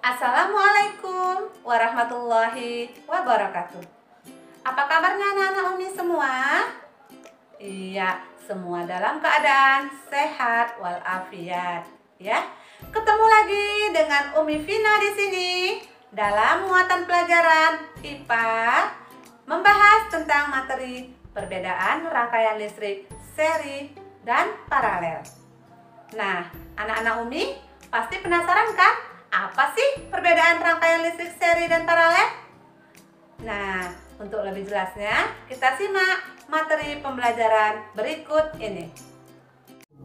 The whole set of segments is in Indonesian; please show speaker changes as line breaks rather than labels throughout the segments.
Assalamualaikum warahmatullahi wabarakatuh. Apa kabarnya anak-anak Umi semua? Iya, semua dalam keadaan sehat walafiat, ya. Ketemu lagi dengan Umi Vina di sini dalam muatan pelajaran IPA membahas tentang materi perbedaan rangkaian listrik seri dan paralel. Nah, anak-anak Umi pasti penasaran kan? Apa sih perbedaan rangkaian listrik seri dan paralel? Nah, untuk lebih jelasnya, kita simak materi pembelajaran berikut ini.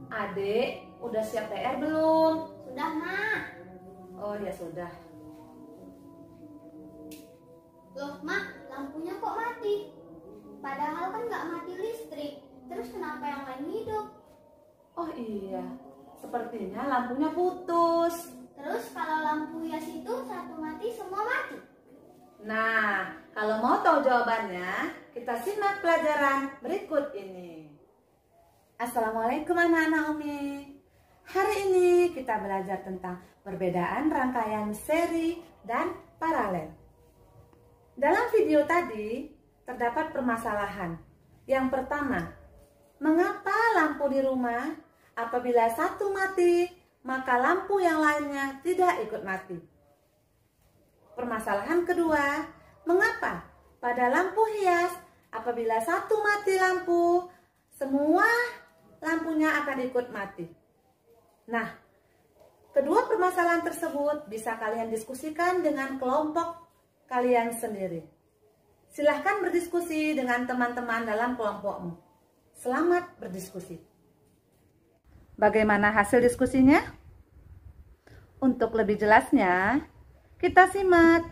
Adik, udah siap PR belum?
Sudah, Mak.
Oh ya sudah.
Loh, Mak, lampunya kok mati? Padahal kan nggak mati listrik. Terus kenapa yang lain hidup?
Oh iya, sepertinya lampunya putus.
Terus kalau lampu hias itu satu mati, semua mati?
Nah, kalau mau tahu jawabannya, kita simak pelajaran berikut ini. Assalamualaikum anak-anak Umi. Hari ini kita belajar tentang perbedaan rangkaian seri dan paralel. Dalam video tadi, terdapat permasalahan. Yang pertama, mengapa lampu di rumah apabila satu mati, maka lampu yang lainnya tidak ikut mati? Permasalahan kedua, mengapa pada lampu hias apabila satu mati lampu, semua lampunya akan ikut mati? Nah, kedua permasalahan tersebut bisa kalian diskusikan dengan kelompok kalian sendiri. Silahkan berdiskusi dengan teman-teman dalam kelompokmu. Selamat berdiskusi. Bagaimana hasil diskusinya? Untuk lebih jelasnya, kita simak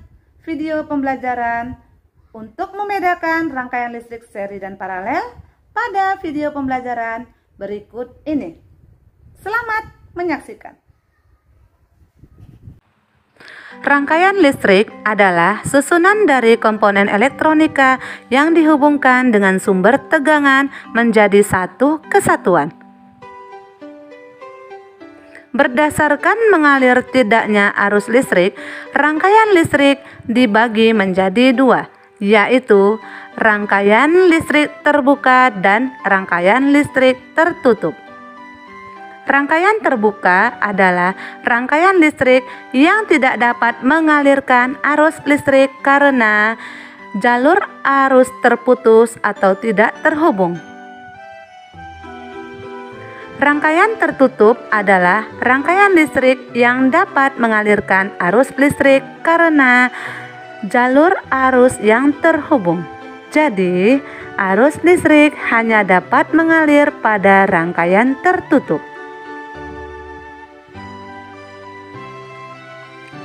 video pembelajaran untuk membedakan rangkaian listrik seri dan paralel pada video pembelajaran berikut ini. Selamat menyaksikan. Rangkaian listrik adalah susunan dari komponen elektronika yang dihubungkan dengan sumber tegangan menjadi satu kesatuan. Berdasarkan mengalir tidaknya arus listrik, rangkaian listrik dibagi menjadi dua, yaitu rangkaian listrik terbuka dan rangkaian listrik tertutup. Rangkaian terbuka adalah rangkaian listrik yang tidak dapat mengalirkan arus listrik karena jalur arus terputus atau tidak terhubung. Rangkaian tertutup adalah rangkaian listrik yang dapat mengalirkan arus listrik karena jalur arus yang terhubung. Jadi, arus listrik hanya dapat mengalir pada rangkaian tertutup.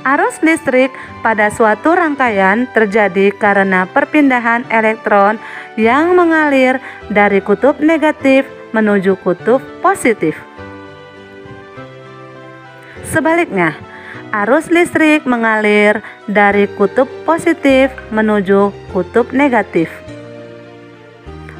Arus listrik pada suatu rangkaian terjadi karena perpindahan elektron yang mengalir dari kutub negatif menuju kutub positif. Sebaliknya, arus listrik mengalir dari kutub positif menuju kutub negatif.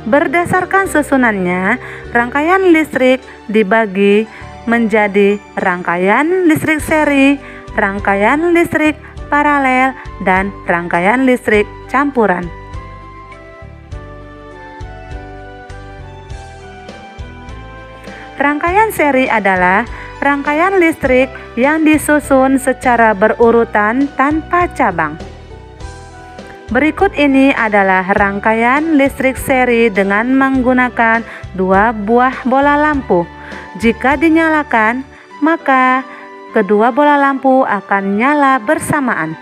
Berdasarkan susunannya, rangkaian listrik dibagi menjadi rangkaian listrik seri, rangkaian listrik paralel, dan rangkaian listrik campuran. Rangkaian seri adalah rangkaian listrik yang disusun secara berurutan tanpa cabang. Berikut ini adalah rangkaian listrik seri dengan menggunakan dua buah bola lampu. Jika dinyalakan, maka kedua bola lampu akan nyala bersamaan.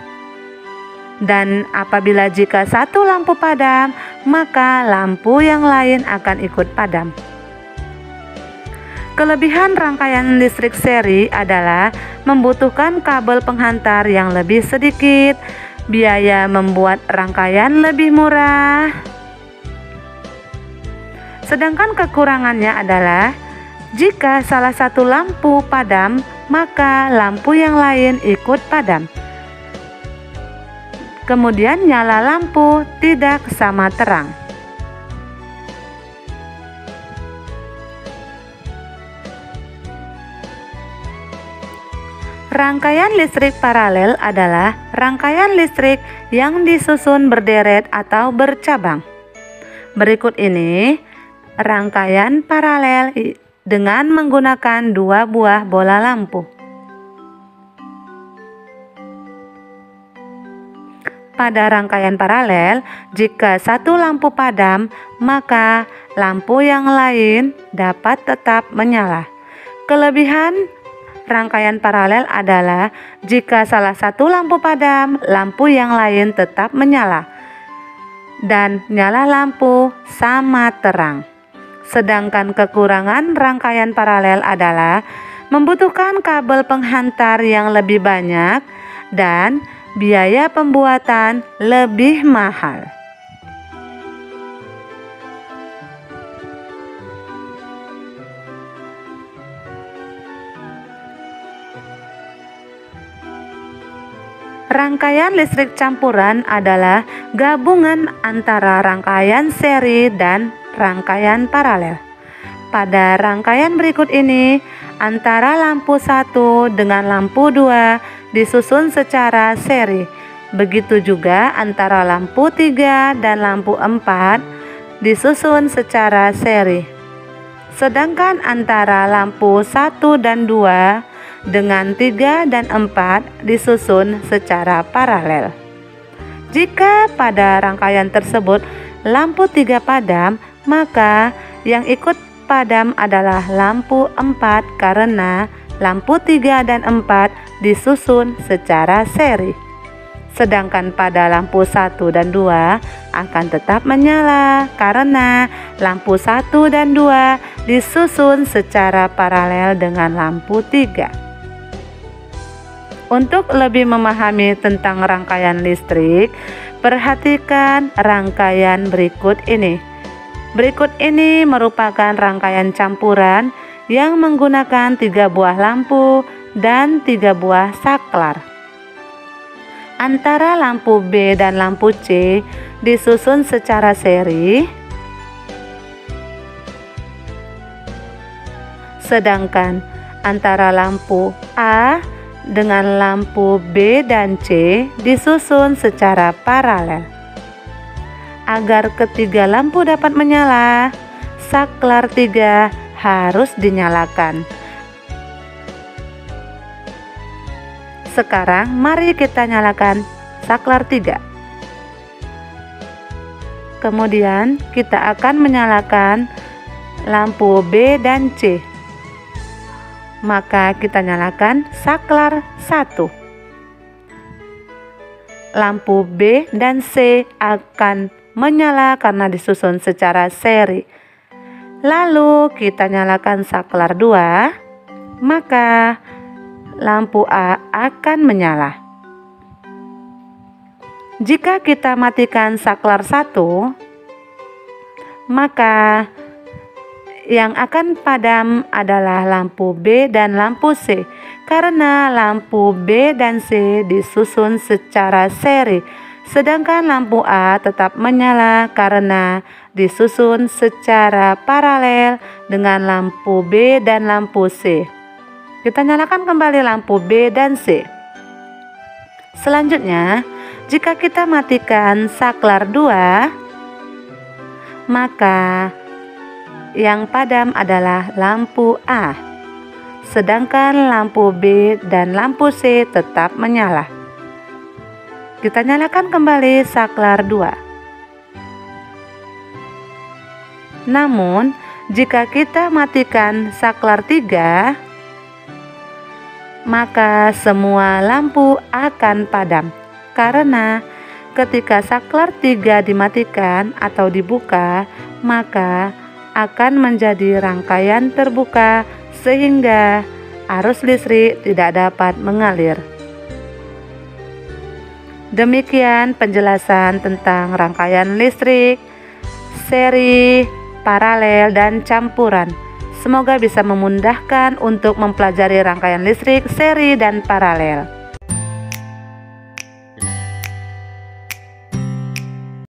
Dan apabila jika satu lampu padam, maka lampu yang lain akan ikut padam. Kelebihan rangkaian listrik seri adalah membutuhkan kabel penghantar yang lebih sedikit, biaya membuat rangkaian lebih murah. Sedangkan kekurangannya adalah jika salah satu lampu padam, maka lampu yang lain ikut padam. Kemudian nyala lampu tidak sama terang. Rangkaian listrik paralel adalah rangkaian listrik yang disusun berderet atau bercabang. Berikut ini rangkaian paralel dengan menggunakan 2 buah bola lampu. Pada rangkaian paralel, jika satu lampu padam, maka lampu yang lain dapat tetap menyala. Kelebihan rangkaian paralel adalah jika salah satu lampu padam, lampu yang lain tetap menyala dan nyala lampu sama terang. Sedangkan kekurangan rangkaian paralel adalah membutuhkan kabel penghantar yang lebih banyak dan biaya pembuatan lebih mahal. Rangkaian listrik campuran adalah gabungan antara rangkaian seri dan rangkaian paralel. Pada rangkaian berikut ini, antara lampu 1 dengan lampu 2 disusun secara seri. Begitu juga antara lampu 3 dan lampu 4 disusun secara seri. Sedangkan antara lampu 1 dan 2 dengan 3 dan 4 disusun secara paralel. Jika pada rangkaian tersebut lampu 3 padam, maka yang ikut padam adalah lampu 4 karena lampu 3 dan 4 disusun secara seri. Sedangkan pada lampu 1 dan 2 akan tetap menyala karena lampu 1 dan 2 disusun secara paralel dengan lampu 3. Untuk lebih memahami tentang rangkaian listrik, perhatikan rangkaian berikut ini. Berikut ini merupakan rangkaian campuran yang menggunakan 3 buah lampu dan 3 buah saklar. Antara lampu B dan lampu C disusun secara seri, sedangkan antara lampu A dengan lampu B dan C disusun secara paralel. Agar ketiga lampu dapat menyala, saklar 3 harus dinyalakan. Sekarang mari kita nyalakan saklar 3. Kemudian kita akan menyalakan lampu B dan C. Maka kita nyalakan saklar 1. Lampu B dan C akan menyala karena disusun secara seri. Lalu kita nyalakan saklar 2, maka lampu A akan menyala. Jika kita matikan saklar 1, maka yang akan padam adalah lampu B dan lampu C karena lampu B dan C disusun secara seri, sedangkan lampu A tetap menyala karena disusun secara paralel dengan lampu B dan lampu C. Kita nyalakan kembali lampu B dan C. Selanjutnya, jika kita matikan saklar 2, maka yang padam adalah lampu A, sedangkan lampu B dan lampu C tetap menyala. Kita nyalakan kembali saklar 2. Namun, jika kita matikan saklar 3, maka semua lampu akan padam karena ketika saklar 3 dimatikan atau dibuka, maka akan menjadi rangkaian terbuka sehingga arus listrik tidak dapat mengalir. Demikian penjelasan tentang rangkaian listrik, seri, paralel, dan campuran. Semoga bisa memudahkan untuk mempelajari rangkaian listrik, seri, dan paralel.